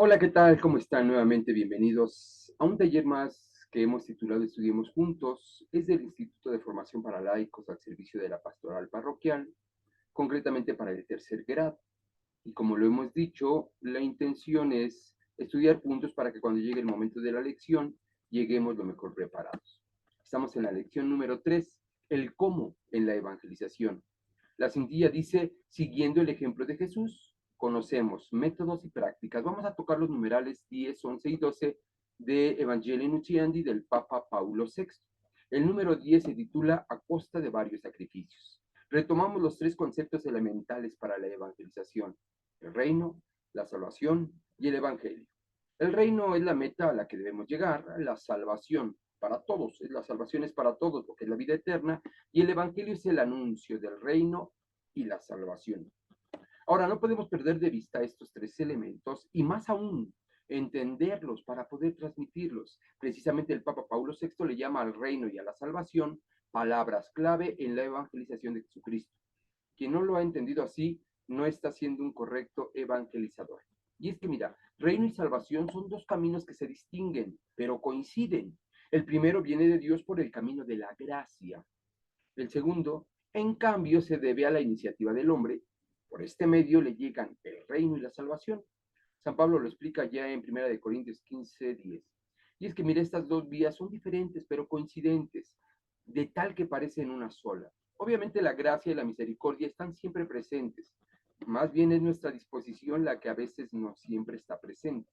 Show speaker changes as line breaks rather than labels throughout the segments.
Hola, ¿qué tal? ¿Cómo están? Nuevamente bienvenidos a un taller más que hemos titulado Estudiemos Juntos. Es del Instituto de Formación para Laicos al servicio de la Pastoral Parroquial, concretamente para el tercer grado. Y como lo hemos dicho, la intención es estudiar juntos para que cuando llegue el momento de la lección, lleguemos lo mejor preparados. Estamos en la lección número 3, el cómo en la evangelización. La cintilla dice, siguiendo el ejemplo de Jesús, conocemos métodos y prácticas. Vamos a tocar los numerales 10, 11 y 12 de Evangelii Nuntiandi del Papa Paulo VI. El número 10 se titula A costa de varios sacrificios. Retomamos los tres conceptos elementales para la evangelización: el reino, la salvación y el evangelio. El reino es la meta a la que debemos llegar, la salvación para todos, la salvación es para todos, porque es la vida eterna, y el evangelio es el anuncio del reino y la salvación. Ahora, no podemos perder de vista estos tres elementos y más aún entenderlos para poder transmitirlos. Precisamente el Papa Paulo VI le llama al reino y a la salvación palabras clave en la evangelización de Jesucristo. Quien no lo ha entendido así no está siendo un correcto evangelizador. Y es que mira, reino y salvación son dos caminos que se distinguen, pero coinciden. El primero viene de Dios por el camino de la gracia. El segundo, en cambio, se debe a la iniciativa del hombre. Por este medio le llegan el reino y la salvación. San Pablo lo explica ya en 1 Corintios 15:10. Y es que, mira, estas dos vías son diferentes, pero coincidentes, de tal que parecen una sola. Obviamente la gracia y la misericordia están siempre presentes. Más bien es nuestra disposición la que a veces no siempre está presente.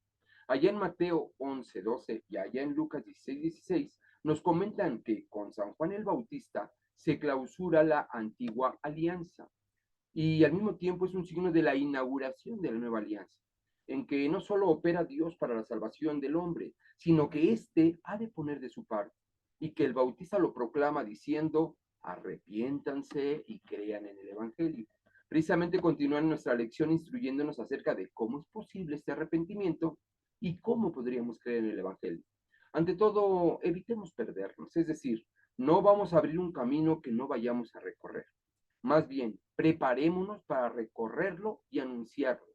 Allá en Mateo 11:12 y allá en Lucas 16:16 nos comentan que con San Juan el Bautista se clausura la antigua alianza y al mismo tiempo es un signo de la inauguración de la nueva alianza, en que no solo opera Dios para la salvación del hombre, sino que éste ha de poner de su parte, y que el Bautista lo proclama diciendo, arrepiéntanse y crean en el Evangelio. Precisamente continúa nuestra lección instruyéndonos acerca de cómo es posible este arrepentimiento y cómo podríamos creer en el Evangelio. Ante todo, evitemos perdernos, es decir, no vamos a abrir un camino que no vayamos a recorrer. Más bien, preparémonos para recorrerlo y anunciarlo.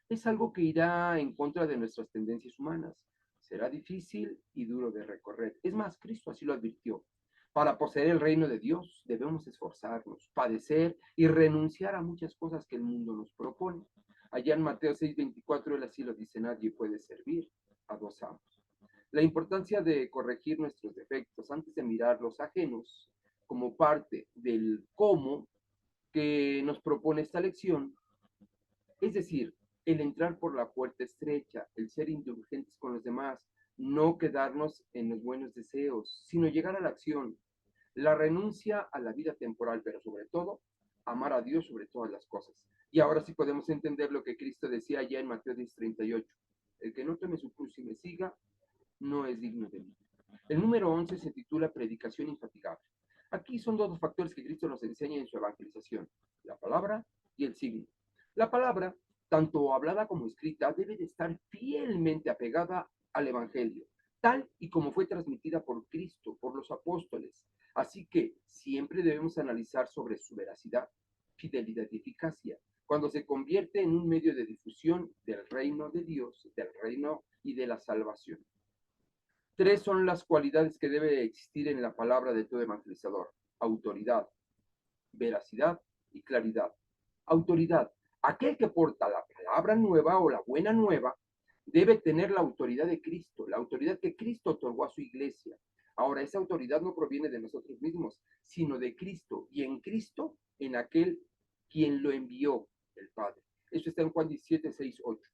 Es algo que irá en contra de nuestras tendencias humanas. Será difícil y duro de recorrer. Es más, Cristo así lo advirtió. Para poseer el reino de Dios debemos esforzarnos, padecer y renunciar a muchas cosas que el mundo nos propone. Allá en Mateo 6:24 él así lo dice, nadie puede servir a dos amos. La importancia de corregir nuestros defectos antes de mirar los ajenos como parte del cómo que nos propone esta lección, es decir, el entrar por la puerta estrecha, el ser indulgentes con los demás, no quedarnos en los buenos deseos, sino llegar a la acción, la renuncia a la vida temporal, pero sobre todo, amar a Dios sobre todas las cosas. Y ahora sí podemos entender lo que Cristo decía ya en Mateo 10:38. El que no tome su cruz y me siga, no es digno de mí. El número 11 se titula Predicación infatigable. Aquí son dos factores que Cristo nos enseña en su evangelización, la palabra y el signo. La palabra, tanto hablada como escrita, debe de estar fielmente apegada al evangelio, tal y como fue transmitida por Cristo, por los apóstoles. Así que siempre debemos analizar sobre su veracidad, fidelidad y eficacia, cuando se convierte en un medio de difusión del reino de Dios, del reino y de la salvación. Tres son las cualidades que debe existir en la palabra de todo evangelizador: autoridad, veracidad y claridad. Autoridad. Aquel que porta la palabra nueva o la buena nueva debe tener la autoridad de Cristo, la autoridad que Cristo otorgó a su iglesia. Ahora, esa autoridad no proviene de nosotros mismos, sino de Cristo, y en Cristo, en aquel quien lo envió, el Padre. Eso está en Juan 17, 6, 8.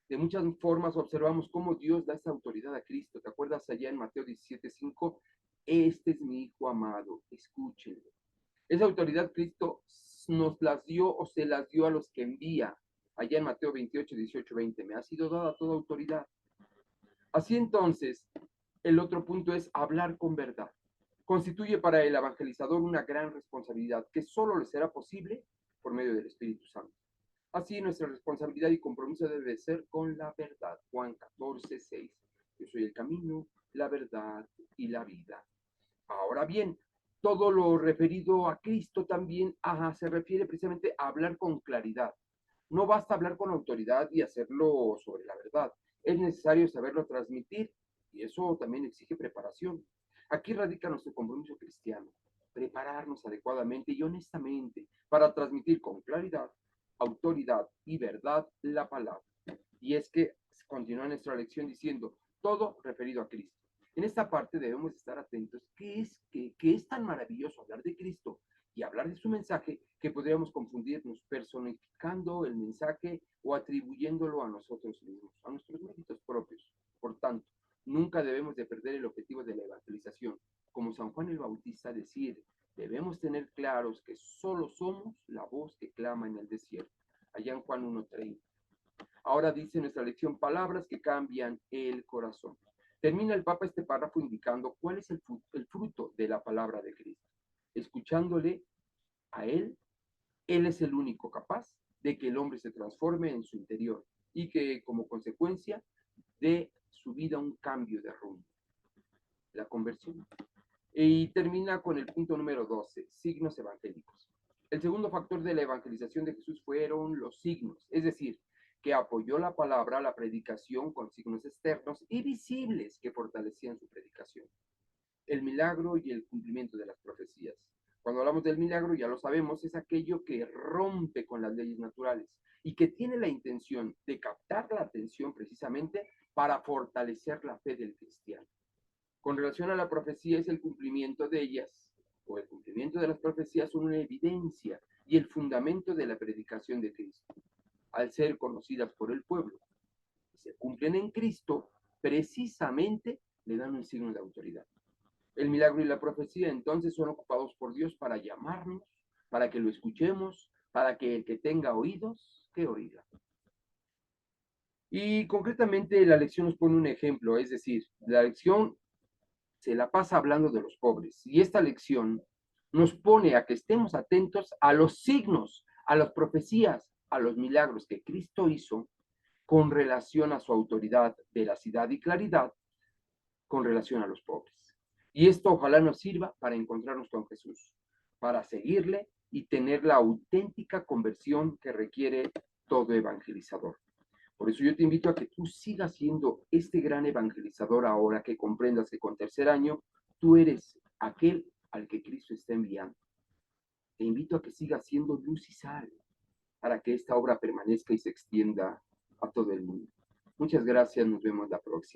De muchas formas observamos cómo Dios da esa autoridad a Cristo. ¿Te acuerdas allá en Mateo 17, 5? Este es mi Hijo amado, escúchenlo. Esa autoridad Cristo nos las dio o se las dio a los que envía. Allá en Mateo 28, 18, 20. Me ha sido dada toda autoridad. Así entonces, el otro punto es hablar con verdad. Constituye para el evangelizador una gran responsabilidad que solo le será posible por medio del Espíritu Santo. Así nuestra responsabilidad y compromiso debe ser con la verdad. Juan 14, 6. Yo soy el camino, la verdad y la vida. Ahora bien, todo lo referido a Cristo también se refiere precisamente a hablar con claridad. No basta hablar con autoridad y hacerlo sobre la verdad. es necesario saberlo transmitir y eso también exige preparación. Aquí radica nuestro compromiso cristiano, prepararnos adecuadamente y honestamente para transmitir con claridad, autoridad y verdad la palabra. Y es que continúa nuestra lección diciendo, todo referido a Cristo. En esta parte debemos estar atentos. ¿Qué es tan maravilloso hablar de Cristo y hablar de su mensaje que podríamos confundirnos personificando el mensaje o atribuyéndolo a nosotros mismos, a nuestros méritos propios? Por tanto, nunca debemos de perder el objetivo de la evangelización. Como San Juan el Bautista decir, debemos tener claros que solo somos la voz que clama en el desierto. Allá en Juan 1:30. Ahora dice nuestra lección palabras que cambian el corazón. Termina el Papa este párrafo indicando cuál es el fruto de la palabra de Cristo. Escuchándole a Él es el único capaz de que el hombre se transforme en su interior y que como consecuencia dé su vida un cambio de rumbo, la conversión. Y termina con el punto número 12, signos evangélicos. El segundo factor de la evangelización de Jesús fueron los signos, es decir, que apoyó la palabra, la predicación con signos externos y visibles que fortalecían su predicación. El milagro y el cumplimiento de las profecías. Cuando hablamos del milagro, ya lo sabemos, es aquello que rompe con las leyes naturales y que tiene la intención de captar la atención precisamente para fortalecer la fe del cristiano. Con relación a la profecía es el cumplimiento de ellas, o el cumplimiento de las profecías son una evidencia y el fundamento de la predicación de Cristo. Al ser conocidas por el pueblo y se cumplen en Cristo, precisamente le dan un signo de autoridad. El milagro y la profecía entonces son ocupados por Dios para llamarnos, para que lo escuchemos, para que el que tenga oídos, que oiga. Y concretamente la lección nos pone un ejemplo, es decir, la lección se la pasa hablando de los pobres. Y esta lección nos pone a que estemos atentos a los signos, a las profecías, a los milagros que Cristo hizo con relación a su autoridad, veracidad y claridad con relación a los pobres. Y esto ojalá nos sirva para encontrarnos con Jesús, para seguirle y tener la auténtica conversión que requiere todo evangelizador. Por eso yo te invito a que tú sigas siendo este gran evangelizador ahora que comprendas que con tercer año tú eres aquel al que Cristo está enviando. Te invito a que sigas siendo luz y sal para que esta obra permanezca y se extienda a todo el mundo. Muchas gracias, nos vemos la próxima.